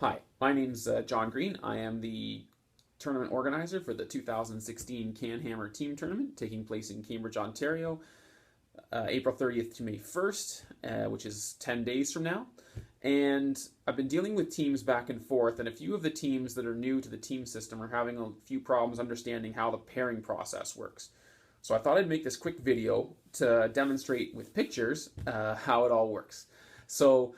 Hi, my name's John Green. I am the tournament organizer for the 2016 CanHammer Team Tournament taking place in Cambridge, Ontario, April 30th to May 1st, which is 10 days from now. And I've been dealing with teams back and forth, and a few of the teams that are new to the team system are having a few problems understanding how the pairing process works. So I thought I'd make this quick video to demonstrate with pictures how it all works. So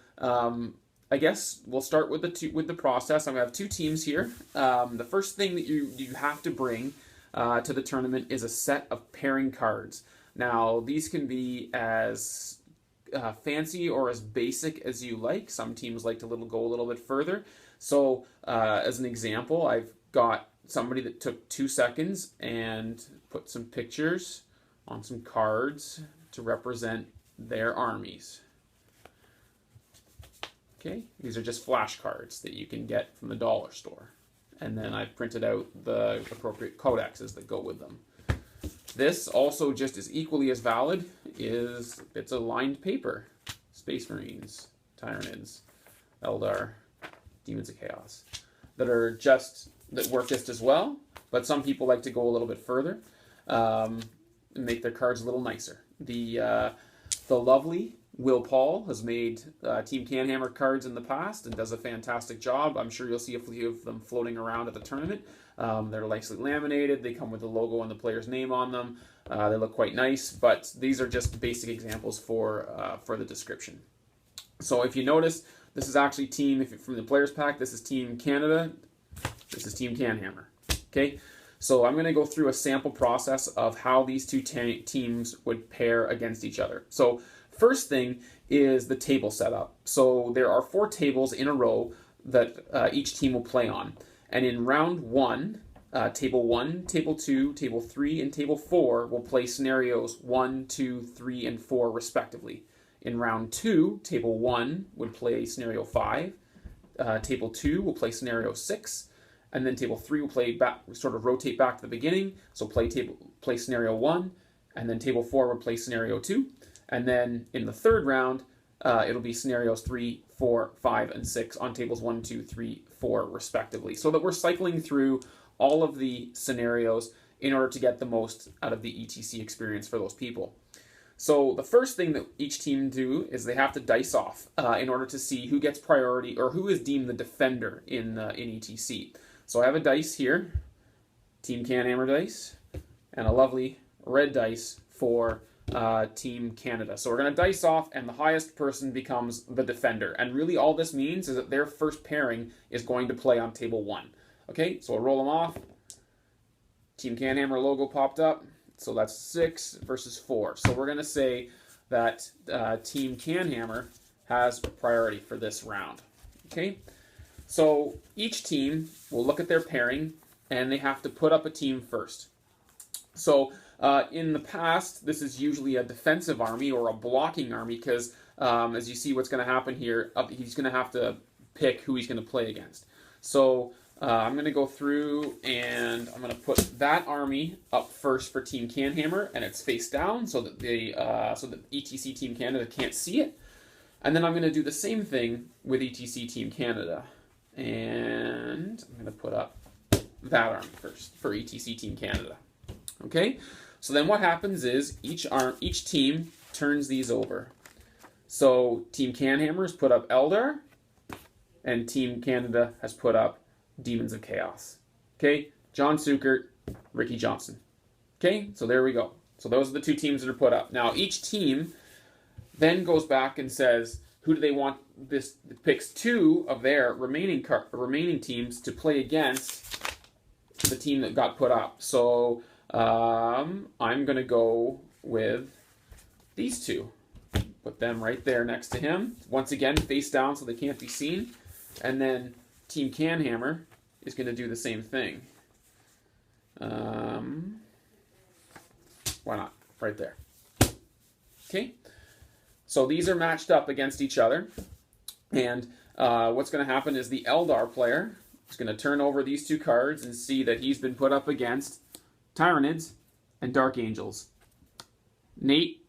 I guess we'll start with the process. I'm gonna have two teams here. The first thing that you have to bring to the tournament is a set of pairing cards. Now these can be as fancy or as basic as you like. Some teams like to go a little bit further. So as an example, I've got somebody that took 2 seconds and put some pictures on some cards to represent their armies. Okay, these are just flashcards that you can get from the dollar store. And then I've printed out the appropriate codexes that go with them. This also just as equally as valid is bits of lined paper. Space Marines, Tyranids, Eldar, Demons of Chaos. That work just as well, but some people like to go a little bit further and make their cards a little nicer. The lovely Will Paul has made Team CanHammer cards in the past and does a fantastic job. I'm sure you'll see a few of them floating around at the tournament. They're nicely laminated. They come with the logo and the player's name on them. They look quite nice, but these are just basic examples for the description. So if you notice, this is actually from the player's pack, this is Team Canada, this is Team CanHammer. Okay, so I'm going to go through a sample process of how these two teams would pair against each other. So first thing is the table setup. So there are 4 tables in a row that each team will play on. And in round 1, table 1, table 2, table 3, and table 4 will play scenarios 1, 2, 3, and 4 respectively. In round 2, table 1 would play scenario 5, table 2 will play scenario 6, and then table 3 will play back, sort of rotate back to the beginning. So play scenario 1, and then table 4 would play scenario 2. And then in the third round, it'll be scenarios 3, 4, 5, and 6 on tables 1, 2, 3, 4, respectively. So that we're cycling through all of the scenarios in order to get the most out of the ETC experience for those people. So the first thing that each team do is they have to dice off in order to see who gets priority or who is deemed the defender in ETC. So I have a dice here, Team CanHammer dice, and a lovely red dice for Team Canada. So we're going to dice off, and the highest person becomes the defender. And really all this means is that their first pairing is going to play on table 1. Okay, so we'll roll them off. Team CanHammer logo popped up. So that's 6 versus 4. So we're going to say that Team CanHammer has priority for this round. Okay, so each team will look at their pairing, and they have to put up a team first. So in the past, this is usually a defensive army or a blocking army because, as you see what's going to happen here, he's going to have to pick who he's going to play against. So I'm going to go through and I'm going to put that army up first for Team CanHammer, and it's face down so that ETC Team Canada can't see it. And then I'm going to do the same thing with ETC Team Canada. And I'm going to put up that army first for ETC Team Canada. Okay, so then what happens is each team turns these over. So Team CanHammer has put up Eldar, and Team Canada has put up Demons of Chaos. Okay, John Sukert, Ricky Johnson. Okay, so there we go. So those are the 2 teams that are put up. Now each team then goes back and says, who do they want this? Picks 2 of their remaining teams to play against the team that got put up. So I'm going to go with these 2. Put them right there next to him. Once again, face down so they can't be seen. And then Team CanHammer is going to do the same thing. Why not? Right there. Okay. So these are matched up against each other. And what's going to happen is the Eldar player is going to turn over these 2 cards and see that he's been put up against Tyranids and Dark Angels. Nate,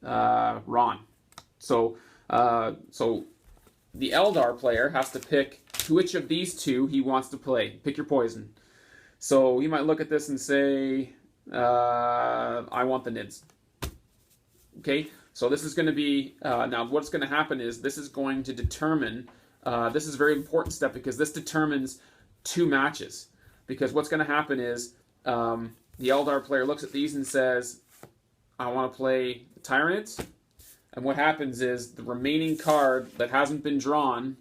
Ron. So the Eldar player has to pick which of these two he wants to play. Pick your poison. So he might look at this and say, I want the Nids. Okay, so this is going to be, now what's going to happen is this is going to determine, this is a very important step because this determines 2 matches. Because what's going to happen is the Eldar player looks at these and says, I want to play the Tyranids. And what happens is the remaining card that hasn't been drawn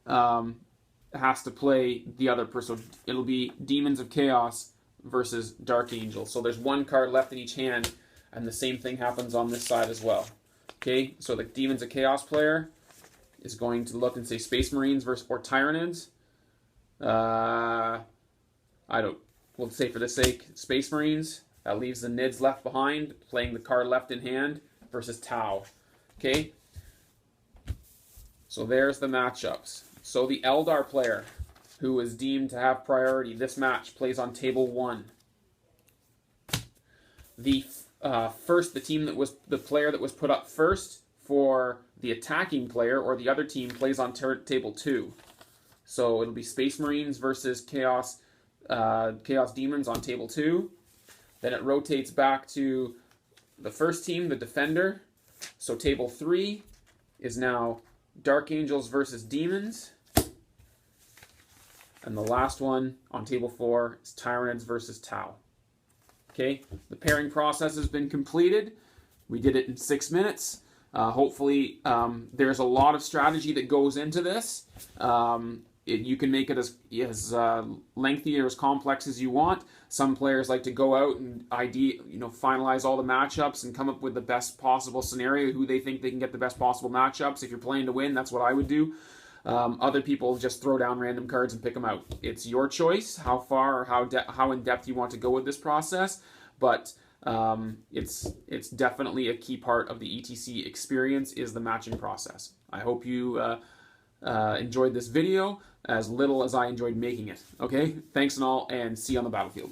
has to play the other person. So it'll be Demons of Chaos versus Dark Angel. So there's 1 card left in each hand, and the same thing happens on this side as well. Okay, so the Demons of Chaos player is going to look and say Space Marines versus or Tyranids. We'll say for the sake, Space Marines. That leaves the Nids left behind, playing the card left in hand versus Tau. Okay? So there's the matchups. So the Eldar player, who is deemed to have priority, this match plays on table 1. The player that was put up first for the attacking player or the other team plays on table 2. So it'll be Space Marines versus Chaos Demons on table 2. Then it rotates back to the first team, the defender. So table 3 is now Dark Angels versus Demons. And the last one on table 4 is Tyranids versus Tau. Okay, the pairing process has been completed. We did it in 6 minutes. Hopefully, there's a lot of strategy that goes into this. You can make it as lengthy or as complex as you want. Some players like to go out and finalize all the matchups and come up with the best possible scenario, who they think they can get the best possible matchups. If you're playing to win, that's what I would do. Other people just throw down random cards and pick them out. It's your choice how far or how in depth you want to go with this process, but it's definitely a key part of the ETC experience is the matching process. I hope you enjoyed this video as little as I enjoyed making it. Okay, thanks and all, and see you on the battlefield.